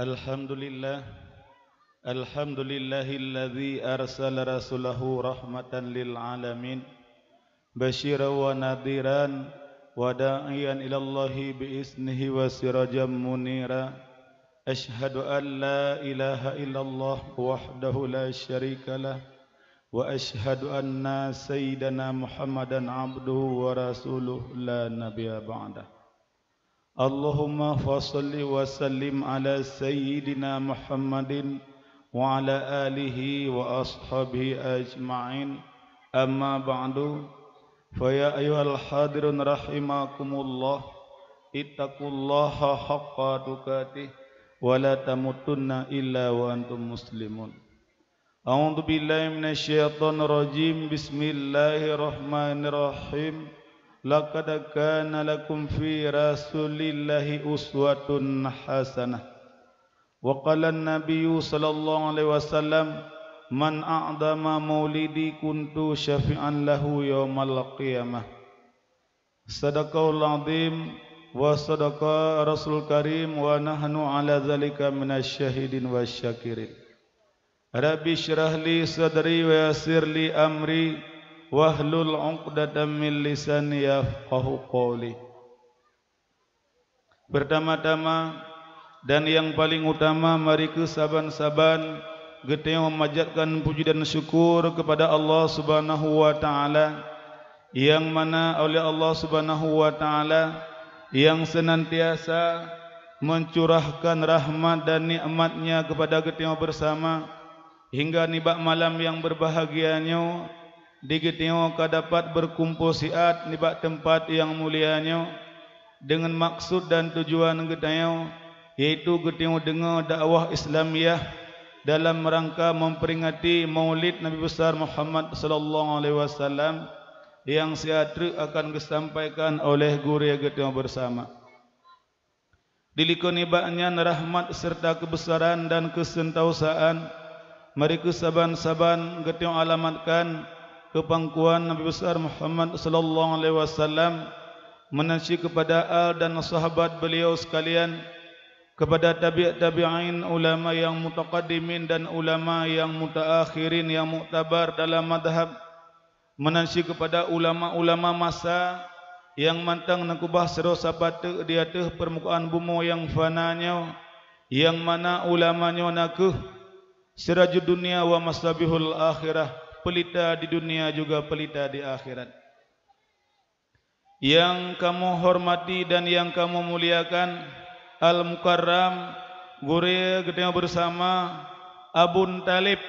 Alhamdulillah Alhamdulillahilladzi arsala rasulahu rahmatan lil alamin basyiran wa nadhiran wa da'iyan ilallahi biiznihi wa sirajan munira asyhadu an la ilaha illallah wahdahu la syarikalah wa asyhadu anna sayyidana Muhammadan abduhu wa rasuluhu la nabiyya ba'dah. Allahumma fassalli wa sallim ala sayyidina Muhammadin wa ala alihi wa ashabihi ajma'in. Amma ba'du, fa ya ayyuhal hadirun rahimakumullah, ittaqullaha haqqa tuqatih wa la tamutunna illa wa antum muslimun. A'udzu billahi minasyaitonir rajim. Bismillahirrahmanirrahim. Laqad kana lakum fi rasulillahi uswatun hasanah. Wa qala an-nabiyyu sallallahu alaihi wasallam, man a'dama maulidi kuntu syafi'an lahu yaumal qiyamah. Sadaqallahul azim wa sadaqa rasul karim wa nahnu ala zalika minasyahidin wasyakirin. Rabbi syrah li sadri wa yassir li amri wahlul 'uqdatam min lisani yafqahu qawli. Pertama-tama dan yang paling utama, mari kesaban-saban kita memanjatkan puji dan syukur kepada Allah Subhanahu wa taala, yang mana oleh Allah Subhanahu wa taala yang senantiasa mencurahkan rahmat dan nikmat-Nya kepada kita bersama hingga nibak malam yang berbahagianya di kita dapat berkumpul siat nibak tempat yang mulianya dengan maksud dan tujuan kita yaitu kita dengar dakwah Islamiyah dalam rangka memperingati Maulid Nabi besar Muhammad sallallahu alaihi wasallam yang siatra akan disampaikan oleh guru kita bersama. Dilikun ibaknya rahmat serta kebesaran dan kesentausaan, mari kesaban-saban kita alamatkan kepangkuan Nabi besar Muhammad sallallahu alaihi wasallam, menasih kepada al dan sahabat beliau sekalian, kepada tabi'in, ulama yang mutaqaddimin dan ulama yang mutaakhirin yang muktabar dalam madhab, menasih kepada ulama-ulama masa yang mantang nakubah serosa batu di atas permukaan bumi yang fananya, yang mana ulamanya nakuh sirajud dunia wa masabihul akhirah, pelita di dunia juga pelita di akhirat. Yang kamu hormati dan yang kamu muliakan, Al-Mukarram guru kita bersama Abun Talib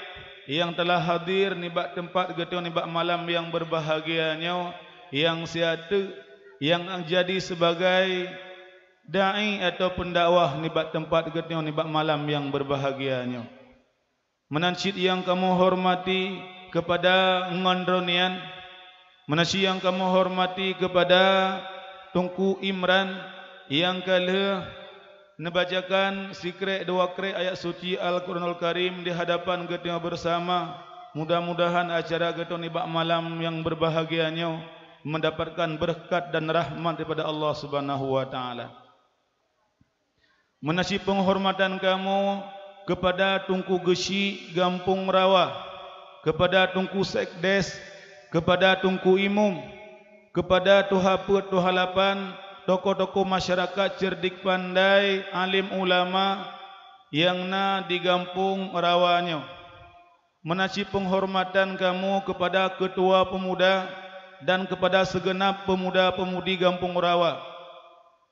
yang telah hadir nibak tempat kita nibak malam yang berbahagianya, yang siatu yang jadi sebagai dai atau pendakwah nibak tempat kita nibak malam yang berbahagianya. Menansyid yang kamu hormati kepada ngondronian, menasih yang kamu hormati kepada Tunku Imran yang kala nebacakan sikre dua kre ayat suci Al-Quranul Karim di hadapan kita bersama. Mudah-mudahan acara kita nibak malam yang berbahagianya mendapatkan berkat dan rahmat daripada Allah Subhanahu wa taala. Menasih penghormatan kamu kepada Tunku Gesi Gampung Rawa, kepada Tunku Sekdes, kepada Tunku Imum, kepada Tuhaput Tuhalapan, tokoh-tokoh masyarakat cerdik pandai, alim ulama yang di Gampung Rawanya. Menasih penghormatan kamu kepada Ketua Pemuda dan kepada segenap pemuda-pemudi Gampung Rawa.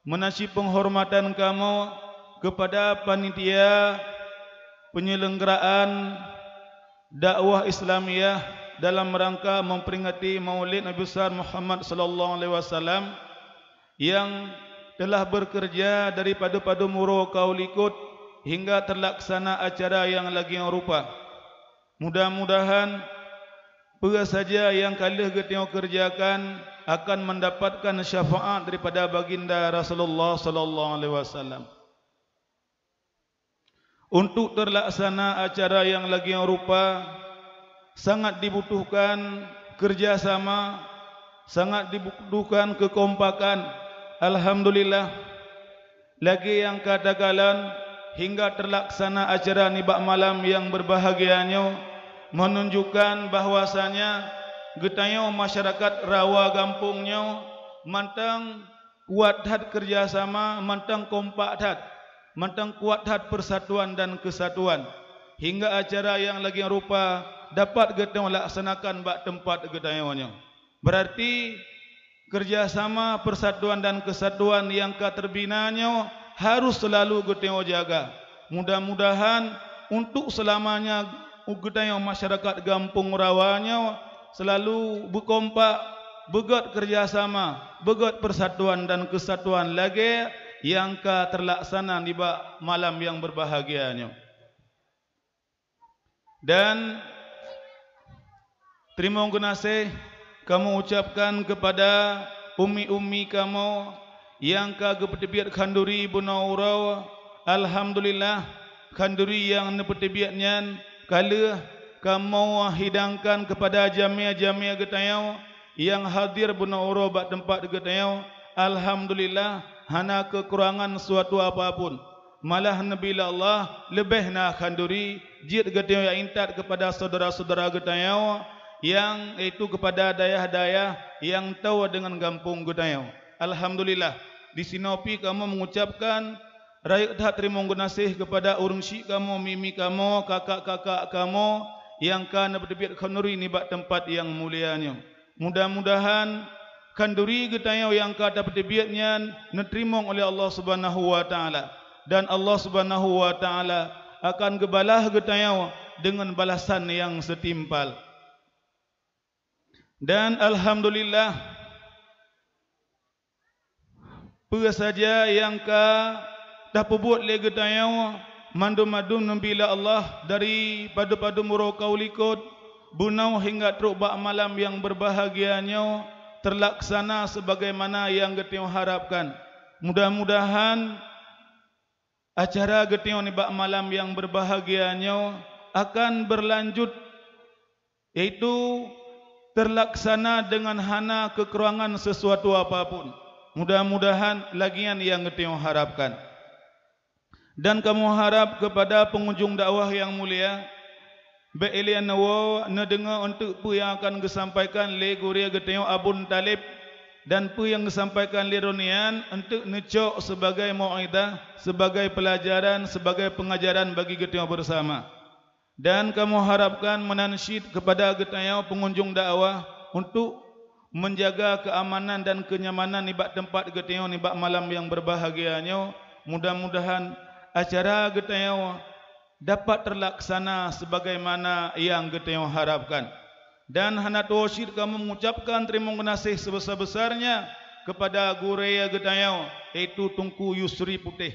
Menasih penghormatan kamu kepada panitia penyelenggaraan dakwah Islamiyah dalam rangka memperingati Maulid Nabi besar Muhammad sallallahu alaihi wasallam yang telah bekerja daripada muro kaulikut hingga terlaksana acara yang lagi rupa. Mudah-mudahan apa saja yang kalian kita kerjakan akan mendapatkan syafaat daripada baginda Rasulullah sallallahu alaihi wasallam. Untuk terlaksana acara yang lagi rupa sangat dibutuhkan kerjasama, sangat dibutuhkan kekompakan. Alhamdulillah, lagi yang katakan hingga terlaksana acara nibak malam yang berbahagianya, menunjukkan bahwasanya getayo masyarakat rawa kampungnya mantang kuat hat kerjasama, mantang kompak hat, mantang kuat hat persatuan dan kesatuan, hingga acara yang lagi rupa dapat getayo laksanakan bak tempat getayonya. Berarti kerjasama, persatuan dan kesatuan yang terbinanya harus selalu getayo jaga. Mudah-mudahan untuk selamanya getayo masyarakat kampung rawanya selalu berkompak, begot kerjasama, begot persatuan dan kesatuan lagi yang terlaksana di malam yang berbahagianya. Dan terima kasih kamu ucapkan kepada umi-umi kamu yang kepetebiat khanduri bunaurau. Alhamdulillah khanduri yang nepetebiatnya kala kamu hidangkan kepada jamiah-jamiah getayo yang hadir bunaurau bak tempat getayo. Alhamdulillah hana kekurangan suatu apapun. Malah Nabi Allah lebih nak khanduri jid getayo yang intat kepada saudara-saudara getayo yang itu kepada dayah-dayah yang tahu dengan kampung getayo. Alhamdulillah di sinopi kamu mengucapkan rakyat terima kasih kepada urung syik kamu, mimi kamu, kakak-kakak kamu yang kana berdebiat khanduri ni bak tempat yang mulianya. Mudah-mudahan khanduri getayo yang kata berdebiatnya diterima oleh Allah Subhanahu wa taala, dan Allah Subhanahu wa taala akan gebalah getayo dengan balasan yang setimpal. Dan alhamdulillah apa saja yang dah perbuat le getayo mandum-mandum nambila Allah dari padu-padu murokau likut bunau hingga truk bak malam yang berbahagianya terlaksana sebagaimana yang getayo harapkan. Mudah-mudahan acara getayo ni bak malam yang berbahagianya akan berlanjut, yaitu terlaksana dengan hana kekurangan sesuatu apapun. Mudah-mudahan lagian yang getayo harapkan. Dan kamu harap kepada pengunjung dakwah yang mulia, beelian nawo nedengar untuk pu yang akan disampaikan le guria getayo Abun Talib, dan pu yang disampaikan le Ronian untuk necok sebagai mau'idah, sebagai pelajaran, sebagai pengajaran bagi getayo bersama. Dan kamu harapkan menansyid kepada getayo pengunjung dakwah untuk menjaga keamanan dan kenyamanan nibak tempat getayo nibak malam yang berbahagianya. Mudah-mudahan acara getayo dapat terlaksana sebagaimana yang getayo harapkan. Dan hana tawsyid kamu mengucapkan terima kasih sebesar-besarnya kepada guraya getayo, yaitu Tunku Yusri Putih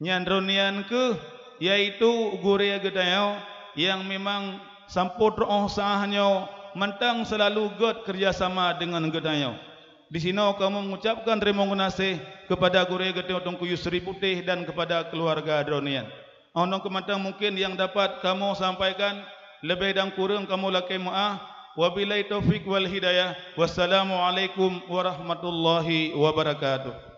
nyandronian ke, yaitu guraya getayo yang memang sampur roh sahnya mentang selalu god kerjasama dengan getayo. Di sini kamu mengucapkan terima kasih kepada guraya getayo Tunku Yusri Putih dan kepada keluarga Dronian. Onong kemantang mungkin yang dapat kamu sampaikan, lebih dan kurang kamu lakai maaf. Wabillahi taufik wal hidayah. Wassalamualaikum warahmatullahi wabarakatuh.